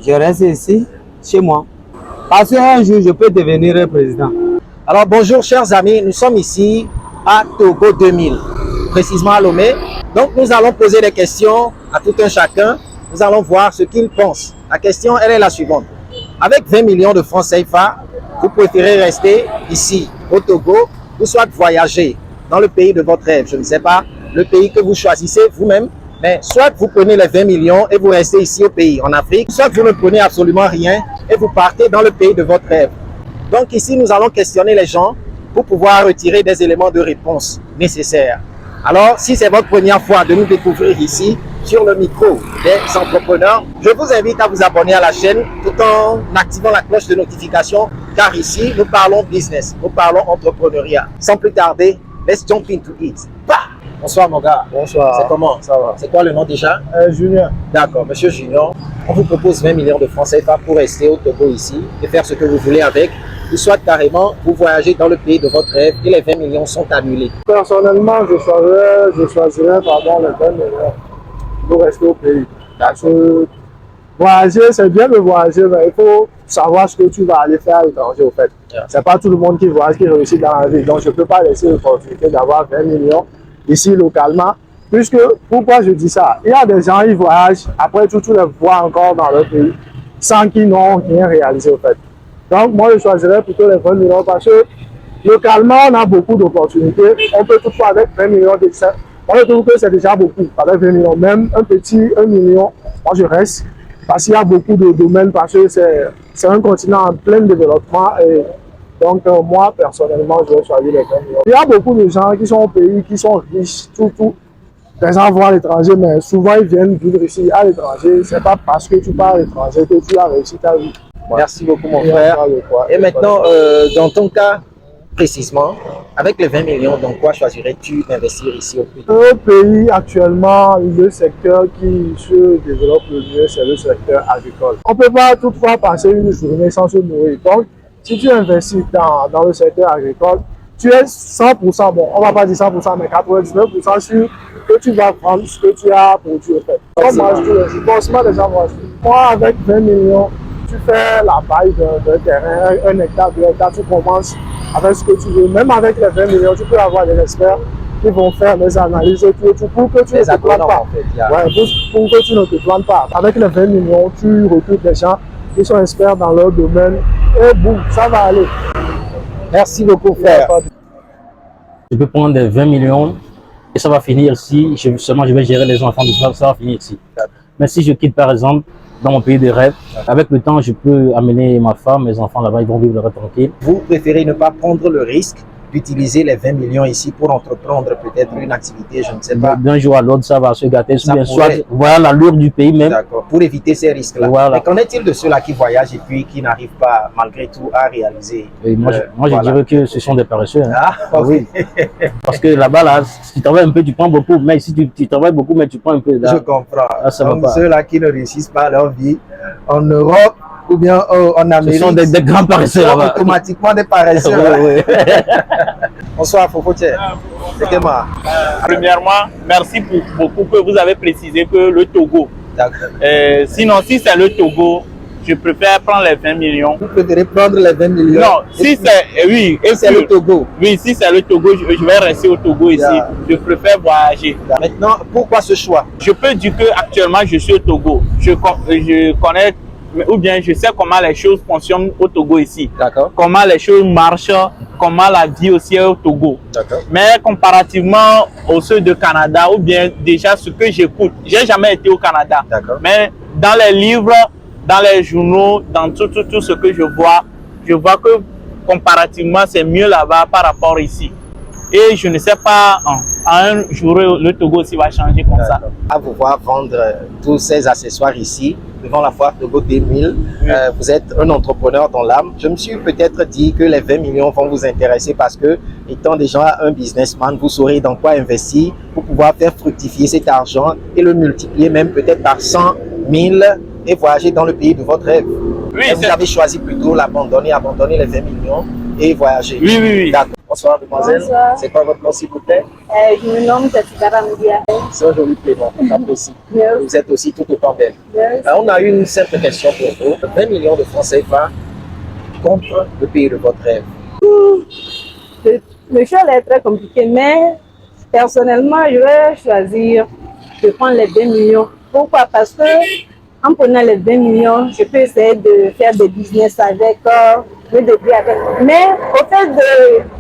Je reste ici, chez moi. Parce qu'un jour, je peux devenir président. Alors bonjour chers amis, nous sommes ici à Togo 2000, précisément à Lomé. Donc nous allons poser des questions à tout un chacun. Nous allons voir ce qu'il pense. La question, elle est la suivante. Avec 20 millions de francs CFA, vous préférez rester ici au Togo ou soit voyager dans le pays de votre rêve? Je ne sais pas, le pays que vous choisissez vous-même. Mais soit vous prenez les 20 millions et vous restez ici au pays, en Afrique, soit vous ne prenez absolument rien et vous partez dans le pays de votre rêve. Donc ici, nous allons questionner les gens pour pouvoir retirer des éléments de réponse nécessaires. Alors, si c'est votre première fois de nous découvrir ici, sur le micro des entrepreneurs, je vous invite à vous abonner à la chaîne tout en activant la cloche de notification, car ici, nous parlons business, nous parlons entrepreneuriat. Sans plus tarder, let's jump into it. Bah! Bonsoir mon gars. Bonsoir. C'est comment? Ça va. C'est quoi le nom déjà? Junior. D'accord, monsieur Junior. On vous propose 20 millions de francs CFA pour rester au Togo ici et faire ce que vous voulez avec. Ou soit carrément, vous voyagez dans le pays de votre rêve et les 20 millions sont annulés. Personnellement, je choisirais pardon, les 20 millions pour rester au pays. Parce que voyager, c'est bien de voyager, mais il faut savoir ce que tu vas aller faire à l'étranger au fait. Yeah. C'est pas tout le monde qui voyage, qui réussit dans la vie. Donc je ne peux pas laisser l'opportunité d'avoir 20 millions ici localement. Puisque, pourquoi je dis ça? Il y a des gens qui voyagent, après tout, tu les vois encore dans leur pays, sans qu'ils n'ont rien réalisé au fait. Donc moi je choisirais plutôt les 20 millions parce que localement on a beaucoup d'opportunités. On peut toutefois avec 20 millions d'excès. Moi je trouve que c'est déjà beaucoup avec 20 millions. Même un petit 1 million, moi je reste. Parce qu'il y a beaucoup de domaines, parce que c'est un continent en plein développement. Et donc moi personnellement je vais choisir les 20 millions. Il y a beaucoup de gens qui sont au pays, qui sont riches, tout. Les gens vont à l'étranger, mais souvent ils viennent vivre ici à l'étranger. C'est pas parce que tu pars à l'étranger que tu as réussi ta vie. Merci beaucoup mon frère. Et maintenant, dans ton cas précisément, avec les 20 millions, dans quoi choisirais-tu d'investir ici au pays? Au pays actuellement, le secteur qui se développe le mieux, c'est le secteur agricole. On ne peut pas toutefois passer une journée sans se nourrir. Donc, si tu investis dans le secteur agricole, tu es 100%, bon, on ne va pas dire 100%, mais 99% sûr que tu vas prendre ce que tu as produit au fait. Forcément, les gens vont acheter. Moi, avec 20 millions, tu fais la paille d'un terrain, 1 hectare, 2 hectares, tu commences avec ce que tu veux. Même avec les 20 millions, tu peux avoir des experts qui vont faire des analyses et tout pour que tu ne te plantes pas. Pour que tu ne te plantes pas. Avec les 20 millions, tu recrutes des gens qui sont experts dans leur domaine et boum, ça va aller. Merci beaucoup, frère. Je peux prendre des 20 millions et ça va finir ici. Seulement, je vais gérer les enfants, ça va finir ici. Mais si je quitte, par exemple, dans mon pays de rêve, avec le temps, je peux amener ma femme, mes enfants là-bas, ils vont vivre tranquille. Vous préférez ne pas prendre le risque d'utiliser les 20 millions ici pour entreprendre peut-être une activité, je ne sais pas. D'un jour à l'autre, ça va se gâter. Ça soit voilà l'allure du pays même. D'accord, pour éviter ces risques-là. Voilà. Mais qu'en est-il de ceux-là qui voyagent et puis qui n'arrivent pas, malgré tout, à réaliser? Et moi, je dirais que ce sont des paresseux. Hein. Ah, oui. Parce que là-bas, là, si tu travailles un peu, tu prends beaucoup. Mais si tu travailles beaucoup, mais tu prends un peu. Là, je comprends. Là, ça donc, va pas. Ceux-là qui ne réussissent pas leur vie en Europe ou bien en Amérique, ce sont des grands paresseux là-bas. Automatiquement des paresseux. Oui. Bonsoir, Fofotier. C'est que moi. Premièrement, merci pour beaucoup que vous avez précisé que le Togo. Sinon, si c'est le Togo, je préfère prendre les 20 millions. Vous préférez prendre les 20 millions? Non, si c'est oui, et c'est le Togo. Oui, si c'est le Togo, je vais rester au Togo ici. Yeah. Je préfère voyager. Maintenant, pourquoi ce choix? Je peux dire que actuellement je suis au Togo. Je connais ou bien je sais comment les choses fonctionnent au Togo ici. D'accord. Comment les choses marchent, comment la vie aussi est au Togo. D'accord. Mais comparativement aux ceux de Canada ou bien déjà ce que j'écoute, j'ai jamais été au Canada. D'accord. Mais dans les livres, dans les journaux, dans tout ce que je vois que comparativement c'est mieux là-bas par rapport ici. Et je ne sais pas, un jour le Togo aussi va changer comme ça. À vous voir vendre tous ces accessoires ici, devant la foire Togo 2000, vous êtes un entrepreneur dans l'âme. Je me suis peut-être dit que les 20 millions vont vous intéresser parce que, étant déjà un businessman, vous saurez dans quoi investir pour pouvoir faire fructifier cet argent et le multiplier même peut-être par 100 000 et voyager dans le pays de votre rêve. Oui, vous avez choisi plutôt abandonner les 20 millions et voyager. Oui. D'accord. Bonsoir, demoiselle. Bonsoir. C'est quoi votre nom, s'il vous plaît? Je me nomme Tatikara Mdia. C'est un joli prénom, j'apprécie. Yes. Vous êtes aussi tout autant belle. Yes. On a une simple question pour vous. 20 millions de francs CFA contre le pays de votre rêve. Le choix est très compliqué, mais personnellement, je vais choisir de prendre les 20 millions. Pourquoi? Parce que en prenant les 20 millions, je peux essayer de faire des business avec, me débrouiller avec. Mais au fait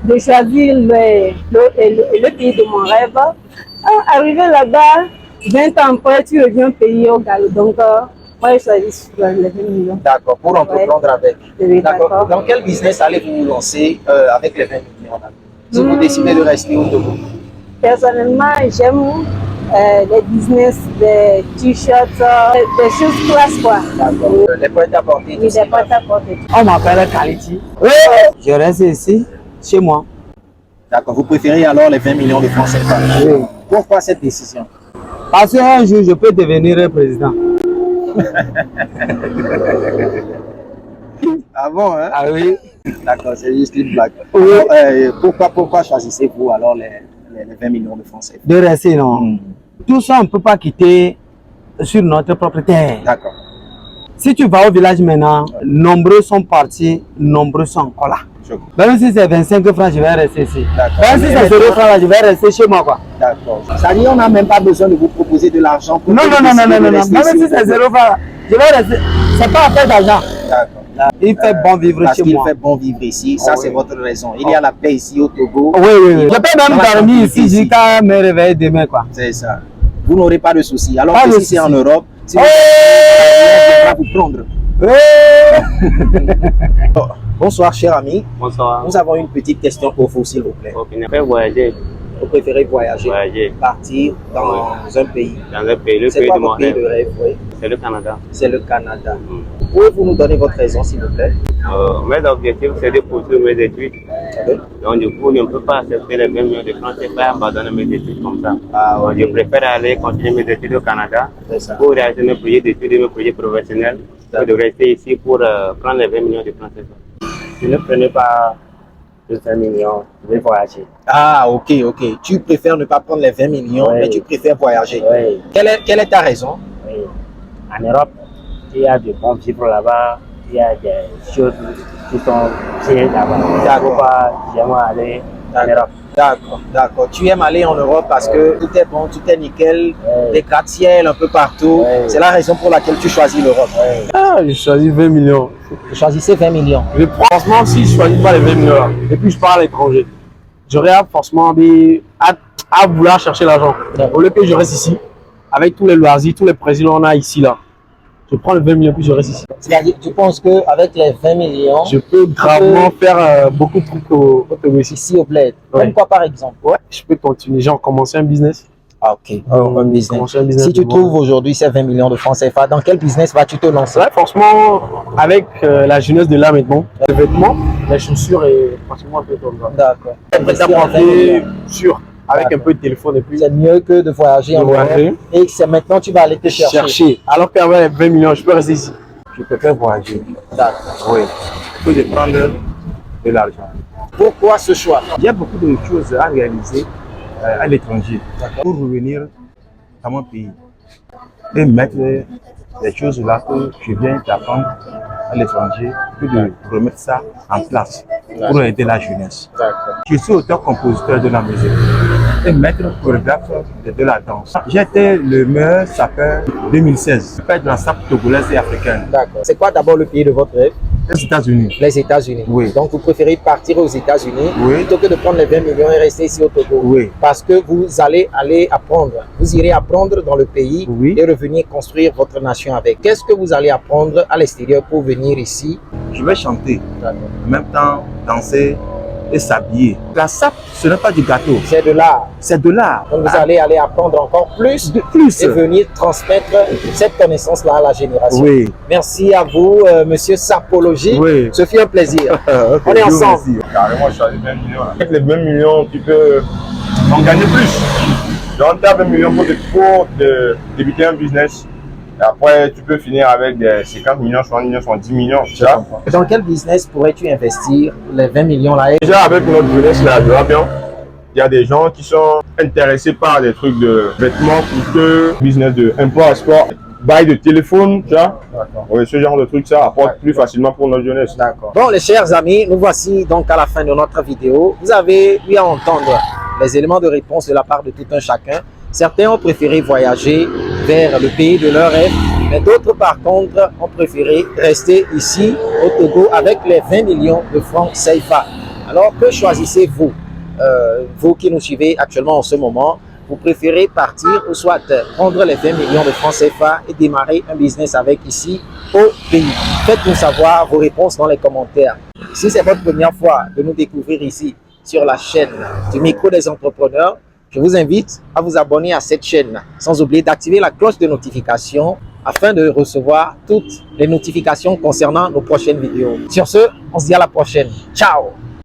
de choisir le pays de mon rêve, arriver là-bas, 20 ans après, tu reviens payer au galop. Donc, moi, je choisis les 20 millions. D'accord, pour entreprendre avec. Oui, D'accord. d'accord. Dans quel business allez-vous vous lancer avec les 20 millions là? Si vous décidez de rester au Togo? Personnellement, j'aime les business, des t-shirts, des choses classe quoi. D'accord. Les points à porter. Oui, des points à porter. On m'appelle Kaliti. Je reste ici, chez moi. D'accord. Vous préférez alors les 20 millions de francs CFA? Oui. Pourquoi cette décision? Parce qu'un jour, je peux devenir président. Ah bon, hein? Ah oui. D'accord, c'est juste une blague. Oui. Alors, pourquoi choisissez-vous alors les 20 millions de francs CFA? De rester, non. Tout ça, on ne peut pas quitter sur notre propre terre. D'accord. Si tu vas au village maintenant, nombreux sont partis, nombreux sont encore là. Même si c'est 25 francs, je vais rester ici. Même si c'est 0 francs, là, je vais rester chez moi, quoi. D'accord. Ça dit, on n'a même pas besoin de vous proposer de l'argent pour Non, que non, vous non, non, décidiez non, de non. rester Même ici. si c'est 0 francs, là, je vais rester. C'est pas affaire d'argent. D'accord. Il fait bon vivre Parce chez qu'il moi. fait bon vivre ici, ça Ah c'est oui. votre raison. Il y a la paix ici au Togo. Oui, oui, oui. Je peux même Dans la dormir tranquillité ici jusqu'à me réveiller demain, quoi. C'est ça. Vous n'aurez pas de soucis. Alors Pas que de si c'est en soucis. Europe, si Oh! on va vous prendre. Bonsoir, cher ami. Bonsoir. Nous avons une petite question pour vous, s'il vous plaît. Ok, on peut voyager. Vous préférez voyager, Voyager partir dans un pays. dans un pays, le C'est pays quoi de mon votre pays rêve. de rêve? Oui. C'est le Canada. C'est le Canada. Pouvez-vous nous donner votre raison, s'il vous plaît? Mes objectifs, c'est de poursuivre mes études. Oui. Donc, du coup, je ne peux pas accepter les 20 millions de francs CFA et abandonner mes études comme ça. Ah, Donc, je préfère aller continuer mes études au Canada C'est ça. pour réaliser mes projets d'études et mes projets professionnels que de rester ici pour prendre les 20 millions de francs CFA. Je ne prenais pas les 20 millions, je vais voyager. Ah, ok, ok. Tu préfères ne pas prendre les 20 millions, Oui. mais tu préfères voyager. Oui. Quelle est ta raison? Oui. En Europe, il y a de bons vivres là-bas, il y a des choses qui sont bien là-bas. D'accord. Pourquoi j'aimerais aller en Europe? D'accord, d'accord. Tu aimes aller en Europe parce que tout est bon, tout est nickel, des gratte-ciel un peu partout. Oui. C'est la raison pour laquelle tu choisis l'Europe. Ah, j'ai choisi 20 millions. Vous choisissez 20 millions. Franchement, si je choisis pas les 20 millions là, et puis je pars à l'étranger, j'aurais forcément à vouloir chercher l'argent. Au lieu que je reste ici, avec tous les loisirs, tous les présidents qu'on a ici là, je prends les 20 millions puis je reste ici. C'est-à-dire, tu penses qu'avec les 20 millions, Je peux gravement faire beaucoup de trucs au Togo ici. ici au bled, Ouais. comme quoi par exemple? Ouais, je peux continuer, genre commencer un business. Ah, ok. Un business. Commencer un business Si tu de moi. trouves aujourd'hui ces 20 millions de francs CFA, dans quel business vas-tu te lancer? Ouais, franchement, avec la jeunesse de là maintenant, les vêtements, les chaussures et pratiquement un peu comme ça. D'accord. Prêt-à-porter sûr, avec un peu de téléphone et puis C'est mieux que de voyager en de Europe. voyager. Et c'est maintenant tu vas aller te chercher. Chercher. Alors qu'avec 20 millions, je peux rester ici. Je préfère voyager. D'accord. Oui. Que de prendre de l'argent. Pourquoi ce choix? Il y a beaucoup de choses à réaliser à l'étranger pour revenir dans mon pays et mettre les choses là que je viens d'apprendre à l'étranger, que de remettre ça en place pour aider la jeunesse. Je suis auteur-compositeur de la musique et maître chorégraphe de la danse. J'étais le meilleur sapeur 2016, de la sape togolaise et africaine. D'accord. C'est quoi d'abord le pays de votre rêve? Les États-Unis. Les États-Unis. Oui. Donc vous préférez partir aux États-Unis Oui. plutôt que de prendre les 20 millions et rester ici au Togo. Oui. Parce que vous allez aller apprendre. Vous irez apprendre dans le pays Oui. et revenir construire votre nation avec. Qu'est-ce que vous allez apprendre à l'extérieur pour venir ici? Je vais chanter, en même temps danser et s'habiller. La sape, ce n'est pas du gâteau, C'est de l'art. c'est de l'art. Donc vous allez aller apprendre encore plus De plus. et venir transmettre cette connaissance-là à la génération. Oui. Merci à vous, monsieur Sapologie. Oui. Ce fut un plaisir. Ok, On est Dieu ensemble. merci. Carrément, je suis à 20 millions. Avec les 20 millions, tu peux en gagner plus. Donc, tu as 20 millions pour débuter un business. Et après, tu peux finir avec des 50 millions, 60 millions, 70 millions. Tu vois? Dans quel business pourrais-tu investir les 20 millions là? Déjà, avec notre jeunesse là, je vois bien. Il y a des gens qui sont intéressés par des trucs de vêtements coûteux, business de import-export, bail de téléphone, tu vois. Oui, ce genre de trucs, ça apporte plus facilement pour notre jeunesse. D'accord. Bon, les chers amis, nous voici donc à la fin de notre vidéo. Vous avez eu à entendre les éléments de réponse de la part de tout un chacun. Certains ont préféré voyager vers le pays de leur rêve, mais d'autres par contre ont préféré rester ici au Togo avec les 20 millions de francs CFA. Alors que choisissez-vous? Vous qui nous suivez actuellement en ce moment, vous préférez partir ou soit prendre les 20 millions de francs CFA et démarrer un business avec ici au pays? Faites-nous savoir vos réponses dans les commentaires. Si c'est votre première fois de nous découvrir ici sur la chaîne du micro des entrepreneurs, je vous invite à vous abonner à cette chaîne, sans oublier d'activer la cloche de notification afin de recevoir toutes les notifications concernant nos prochaines vidéos. Sur ce, on se dit à la prochaine. Ciao!